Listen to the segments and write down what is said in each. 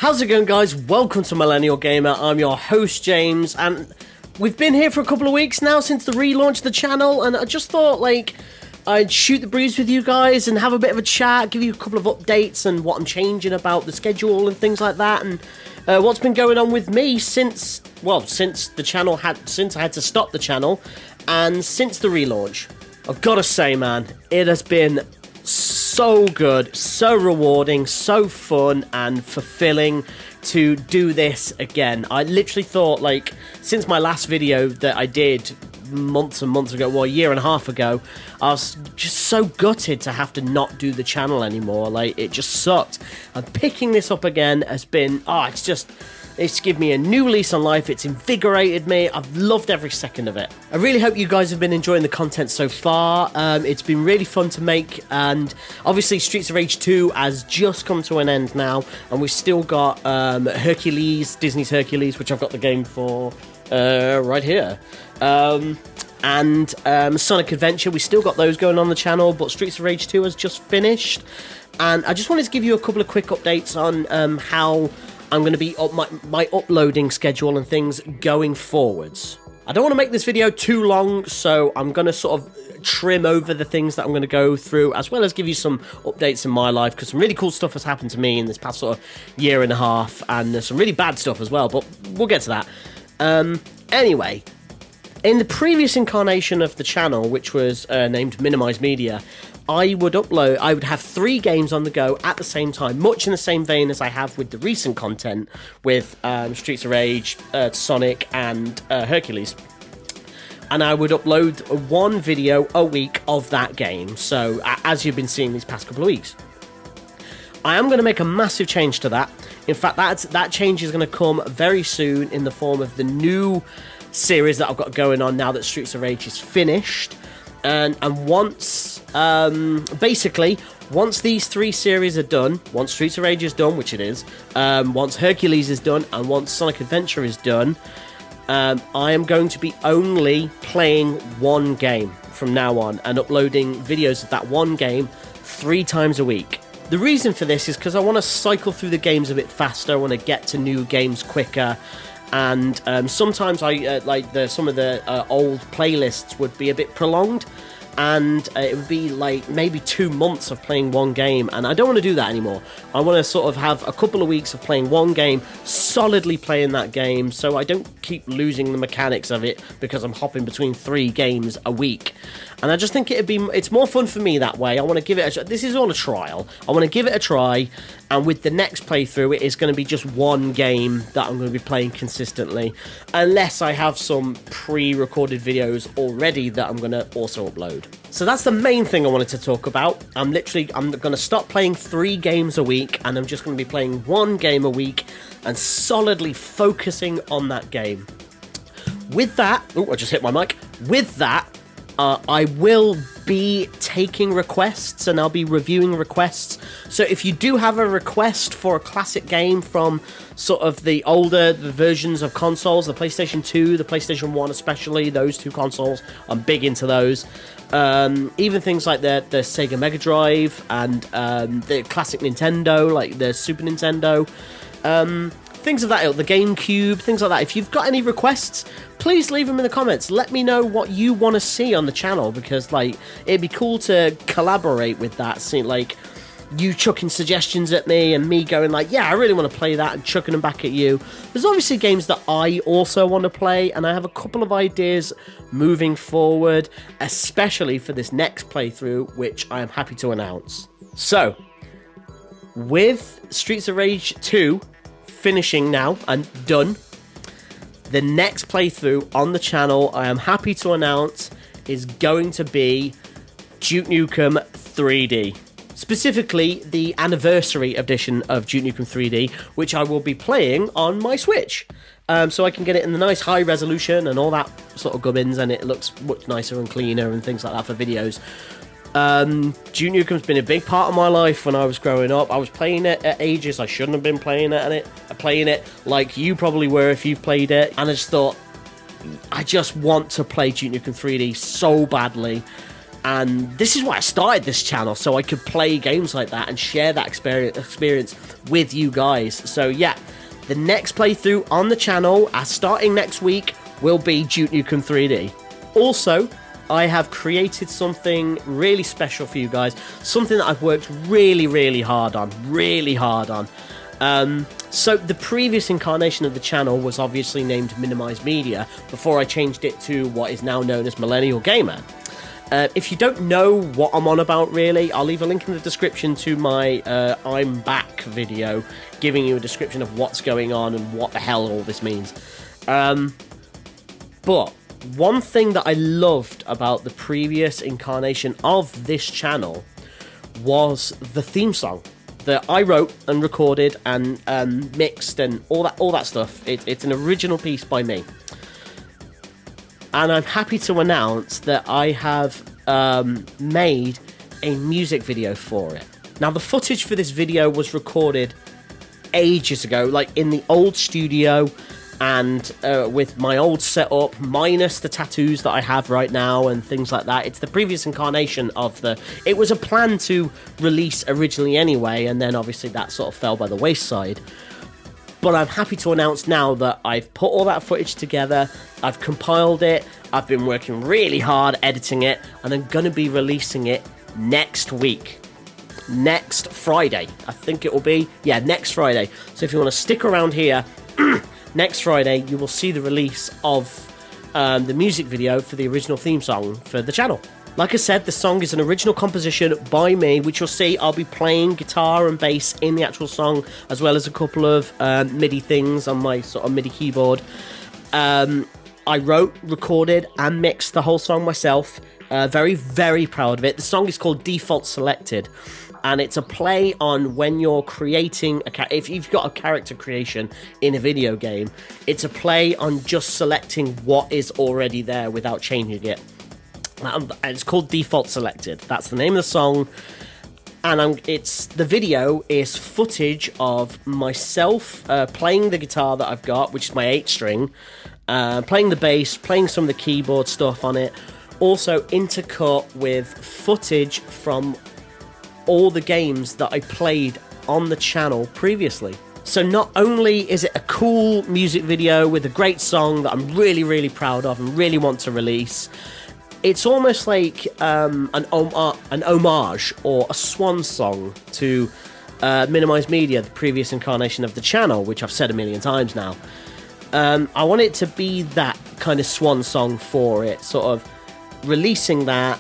How's it going, guys? Welcome to Millennial Gamer. I'm your host, James, and we've been here for a couple of weeks now since the relaunch of the channel, and I just thought, I'd shoot the breeze with you guys and have a bit of a chat, give you a couple of updates and what I'm changing about the schedule and things like that, and what's been going on with me since I had to stop the channel, and since the relaunch. I've got to say, man, it has been so good, so rewarding, so fun and fulfilling to do this again. I literally thought, since my last video that I did months and months ago, well, a year and a half ago, I was just so gutted to have to not do the channel anymore. It just sucked. And picking this up again has been, it's given me a new lease on life. It's invigorated me. I've loved every second of it. I really hope you guys have been enjoying the content so far. It's been really fun to make, and obviously Streets of Rage 2 has just come to an end now, and we've still got Hercules, Disney's Hercules, which I've got the game for right here. And Sonic Adventure, we still got those going on the channel, but Streets of Rage 2 has just finished. And I just wanted to give you a couple of quick updates on how I'm going to be up my uploading schedule and things going forwards. I don't want to make this video too long, so I'm going to sort of trim over the things that I'm going to go through, as well as give you some updates in my life, because some really cool stuff has happened to me in this past sort of year and a half, and there's some really bad stuff as well, but we'll get to that. Anyway, in the previous incarnation of the channel, which was named Minimize Media, I would have 3 games on the go at the same time, much in the same vein as I have with the recent content with Streets of Rage, Sonic, and Hercules. And I would upload 1 video a week of that game, so as you've been seeing these past couple of weeks. I am going to make a massive change to that. In fact, that change is going to come very soon in the form of the new series that I've got going on now that Streets of Rage is finished. And once these 3 series are done, once Streets of Rage is done, which it is, once Hercules is done, and once Sonic Adventure is done, I am going to be only playing 1 game from now on and uploading videos of that 1 game 3 times a week. The reason for this is because I want to cycle through the games a bit faster. I want to get to new games quicker. And sometimes some of the old playlists would be a bit prolonged, and it would be maybe 2 months of playing 1 game, and I don't want to do that anymore. I want to sort of have a couple of weeks of playing 1 game, solidly playing that game, so I don't keep losing the mechanics of it because I'm hopping between 3 games a week. And I just think it's more fun for me that way. I want to give it this is all a trial. I want to give it a try, and with the next playthrough, it is going to be just 1 game that I'm going to be playing consistently, unless I have some pre-recorded videos already that I'm going to also upload. So that's the main thing I wanted to talk about. I'm going to stop playing 3 games a week, and I'm just going to be playing 1 game a week and solidly focusing on that game. With that, I just hit my mic. With that, I will be taking requests, and I'll be reviewing requests. So if you do have a request for a classic game from sort of the older versions of consoles, the PlayStation 2, the PlayStation 1 especially, those 2 consoles, I'm big into those. Even things like the Sega Mega Drive and the classic Nintendo, like the Super Nintendo, things of that ilk, the GameCube, things like that. If you've got any requests, please leave them in the comments. Let me know what you want to see on the channel, because it'd be cool to collaborate with that. See, you chucking suggestions at me and me going yeah, I really want to play that, and chucking them back at you. There's obviously games that I also want to play, and I have a couple of ideas moving forward, especially for this next playthrough, which I am happy to announce. So, with Streets of Rage 2 finishing now and done, the next playthrough on the channel, I am happy to announce, is going to be Duke Nukem 3D. Specifically, the anniversary edition of Duke Nukem 3D, which I will be playing on my Switch. So I can get it in the nice high resolution and all that sort of gubbins, and it looks much nicer and cleaner and things like that for videos. Duke Nukem's been a big part of my life when I was growing up. I was playing it at ages I shouldn't have been playing it like you probably were if you've played it, and I just thought, I just want to play Duke Nukem 3D so badly. And this is why I started this channel, so I could play games like that and share that experience with you guys. So yeah, the next playthrough on the channel, starting next week, will be Duke Nukem 3D. Also, I have created something really special for you guys, something that I've worked really hard on. So the previous incarnation of the channel was obviously named Minimize Media before I changed it to what is now known as Millennial Gamer. If you don't know what I'm on about, really, I'll leave a link in the description to my I'm Back video, giving you a description of what's going on and what the hell all this means. But one thing that I loved about the previous incarnation of this channel was the theme song that I wrote and recorded and mixed and all that stuff. It's an original piece by me. And I'm happy to announce that I have made a music video for it. Now, the footage for this video was recorded ages ago, like in the old studio and with my old setup, minus the tattoos that I have right now and things like that. It's the previous incarnation of the... It was a plan to release originally anyway, and then obviously that sort of fell by the wayside. But I'm happy to announce now that I've put all that footage together, I've compiled it, I've been working really hard editing it, and I'm going to be releasing it next week. Next Friday, I think it will be. Yeah, next Friday. So if you want to stick around here, next Friday you will see the release of the music video for the original theme song for the channel. Like I said, the song is an original composition by me, which you'll see I'll be playing guitar and bass in the actual song, as well as a couple of MIDI things on my sort of MIDI keyboard. I wrote, recorded, and mixed the whole song myself. Very proud of it. The song is called Default Selected, and it's a play on when you're creating if you've got a character creation in a video game, it's a play on just selecting what is already there without changing it. And it's called Default Selected. That's the name of the song. And the video is footage of myself playing the guitar that I've got, which is my 8-string, playing the bass, playing some of the keyboard stuff on it, also intercut with footage from all the games that I played on the channel previously. So not only is it a cool music video with a great song that I'm really proud of and really want to release, it's almost like an homage or a swan song to Minimize Media, the previous incarnation of the channel, which I've said a million times now. I want it to be that kind of swan song for it, sort of releasing that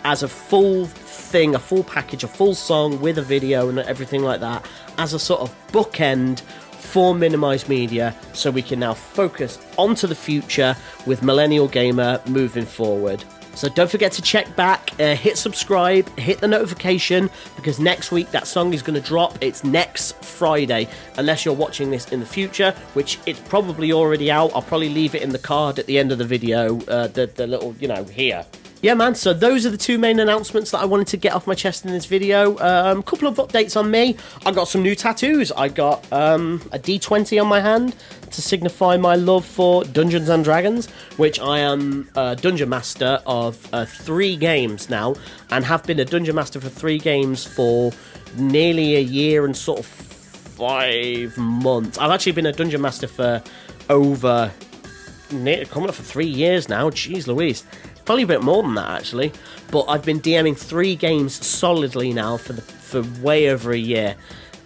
as a full thing, a full package, a full song with a video and everything like that, as a sort of bookend for Minimize Media, so we can now focus onto the future with Millennial Gamer moving forward. So don't forget to check back, hit subscribe, hit the notification, because next week that song is going to drop. It's next Friday, unless you're watching this in the future, which it's probably already out. I'll probably leave it in the card at the end of the video, the little, here. Yeah, man, so those are the two main announcements that I wanted to get off my chest in this video. A couple of updates on me. I got some new tattoos. I got a D20 on my hand to signify my love for Dungeons and Dragons, which I am a Dungeon Master of 3 games now, and have been a Dungeon Master for 3 games for nearly a year and sort of 5 months. I've actually been a Dungeon Master for coming up for 3 years now. Jeez Louise. Probably a bit more than that, actually. But I've been DMing 3 games solidly now for way over a year.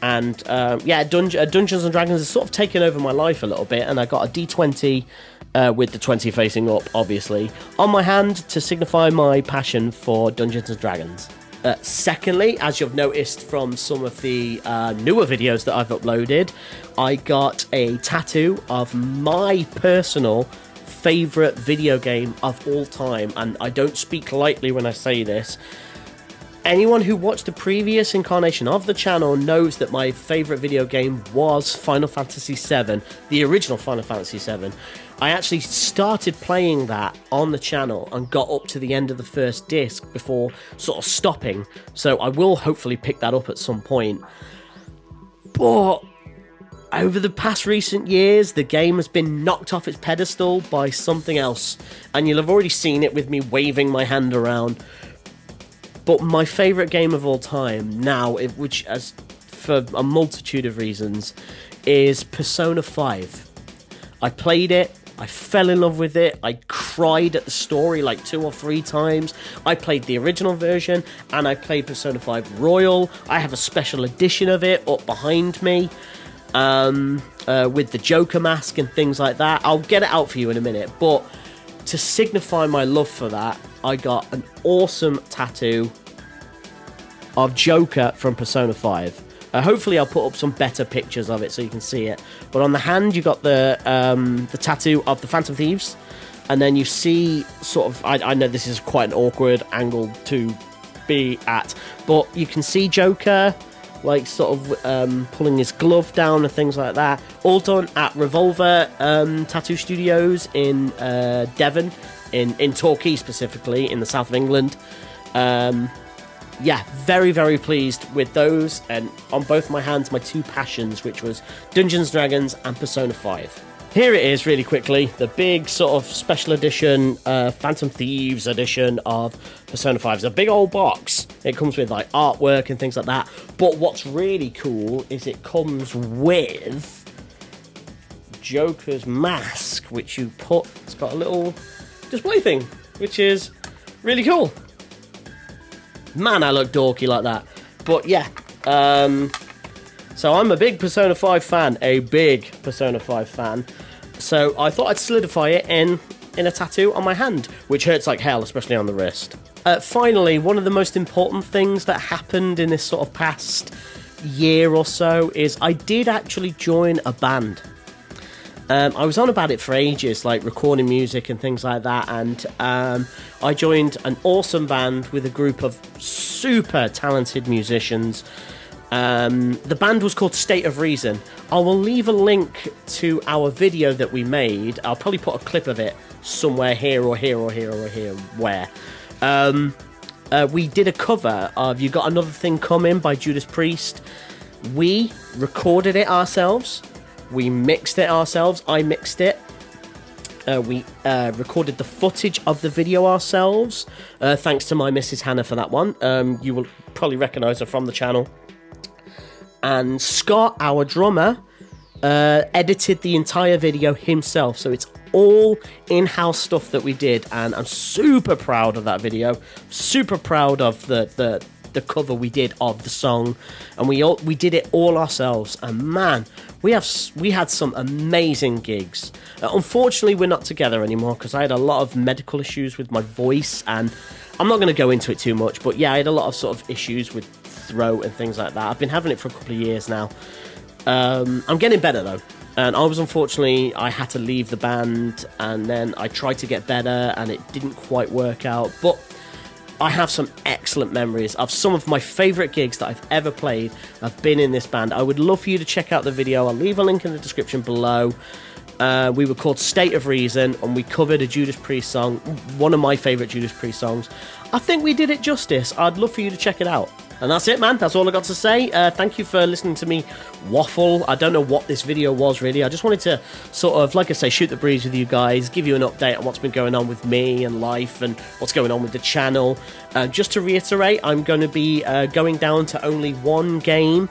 And Dungeons and Dragons has sort of taken over my life a little bit. And I got a D20 with the 20 facing up, obviously, on my hand to signify my passion for Dungeons and Dragons. Secondly, as you've noticed from some of the newer videos that I've uploaded, I got a tattoo of my personal favourite video game of all time, and I don't speak lightly when I say this. Anyone who watched the previous incarnation of the channel knows that my favourite video game was Final Fantasy VII, the original Final Fantasy VII. I actually started playing that on the channel and got up to the end of the first disc before sort of stopping, so I will hopefully pick that up at some point. But over the past recent years, the game has been knocked off its pedestal by something else, and you'll have already seen it with me waving my hand around. But my favourite game of all time now, which as for a multitude of reasons, is Persona 5. I played it, I fell in love with it, I cried at the story like 2 or 3 times. I played the original version, and I played Persona 5 Royal. I have a special edition of it up behind me, with the Joker mask and things like that. I'll get it out for you in a minute, but to signify my love for that, I got an awesome tattoo of Joker from Persona 5. Hopefully I'll put up some better pictures of it so you can see it. But on the hand, you got the tattoo of the Phantom Thieves, and then you see sort of, I know this is quite an awkward angle to be at, but you can see Joker like sort of pulling his glove down and things like that. All done at Revolver Tattoo Studios in Devon, in Torquay specifically, in the south of England. Yeah, very, very pleased with those, and on both my hands, my 2 passions, which was Dungeons & Dragons and Persona 5. Here it is, really quickly, the big sort of special edition, Phantom Thieves edition of Persona 5. It's a big old box. It comes with like artwork and things like that, but what's really cool is it comes with Joker's mask, which you put, it's got a little display thing, which is really cool. Man, I look dorky like that. But yeah, so I'm a big Persona 5 fan, So I thought I'd solidify it in a tattoo on my hand, which hurts like hell, especially on the wrist. Finally, one of the most important things that happened in this sort of past year or so is I did actually join a band. I was on about it for ages, like recording music and things like that, and I joined an awesome band with a group of super talented musicians. The band was called State of Reason. I will leave a link to our video that we made. I'll probably put a clip of it somewhere here or here or here or here, where. We did a cover of You Got Another Thing Coming by Judas Priest. We recorded it ourselves. We mixed it ourselves. I mixed it. We recorded the footage of the video ourselves. Thanks to my Mrs. Hannah for that one. You will probably recognise her from the channel. And Scott, our drummer, edited the entire video himself. So it's all in-house stuff that we did. And I'm super proud of that video. Super proud of the cover we did of the song, and we did it all ourselves, and man, we had some amazing gigs. Unfortunately, we're not together anymore because I had a lot of medical issues with my voice, and I'm not going to go into it too much, but yeah, I had a lot of sort of issues with throat and things like that. I've been having it for a couple of years now. I'm getting better though, and I had to leave the band, and then I tried to get better and it didn't quite work out, but I have some excellent memories of some of my favourite gigs that I've ever played. I've been in this band. I would love for you to check out the video. I'll leave a link in the description below. We were called State of Reason, and we covered a Judas Priest song, one of my favourite Judas Priest songs. I think we did it justice. I'd love for you to check it out. And that's it, man. That's all I got to say. Thank you for listening to me waffle. I don't know what this video was, really. I just wanted to sort of, like I say, shoot the breeze with you guys, give you an update on what's been going on with me and life and what's going on with the channel. Just to reiterate, I'm going to be going down to only one game.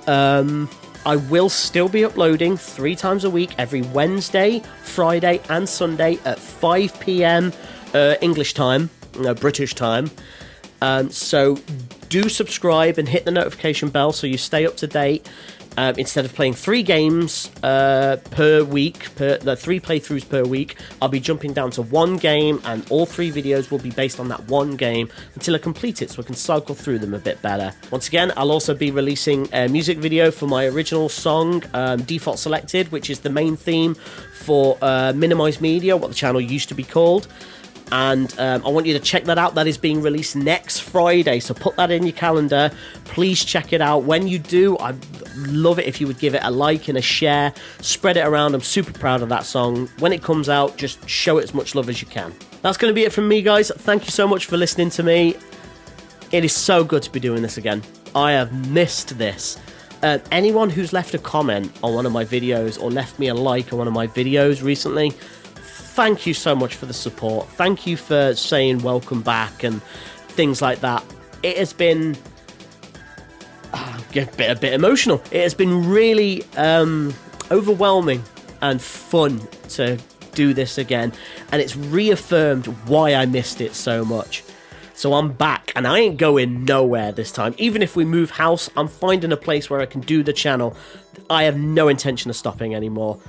I will still be uploading 3 times a week, every Wednesday, Friday and Sunday at 5 PM English time, British time. So do subscribe and hit the notification bell so you stay up to date. Instead of playing 3 games per week, the 3 playthroughs per week, I'll be jumping down to 1 game, and all 3 videos will be based on that 1 game until I complete it, so I can cycle through them a bit better. Once again, I'll also be releasing a music video for my original song, Default Selected, which is the main theme for Minimize Media, what the channel used to be called. And I want you to check that out. That is being released next Friday, so put that in your calendar. Please check it out. When you do, I'd love it if you would give it a like and a share. Spread it around. I'm super proud of that song. When it comes out, just show it as much love as you can. That's going to be it from me, guys. Thank you so much for listening to me. It is so good to be doing this again. I have missed this. Anyone who's left a comment on one of my videos or left me a like on one of my videos recently, thank you so much for the support. Thank you for saying welcome back and things like that. it has been a bit emotional. It has been really overwhelming and fun to do this again, and it's reaffirmed why I missed it so much. So I'm back, and I ain't going nowhere this time. Even if we move house, I'm finding a place where I can do the channel. I have no intention of stopping anymore.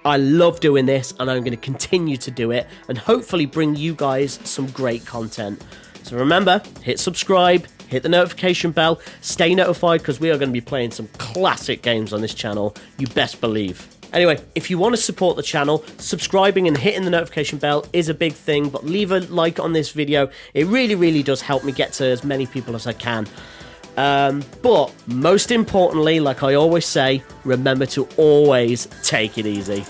I love doing this, and I'm going to continue to do it, and hopefully bring you guys some great content. So remember, hit subscribe, hit the notification bell, stay notified, because we are going to be playing some classic games on this channel, you best believe. Anyway, if you want to support the channel, subscribing and hitting the notification bell is a big thing, but leave a like on this video. It really, really does help me get to as many people as I can. But most importantly, like I always say, remember to always take it easy.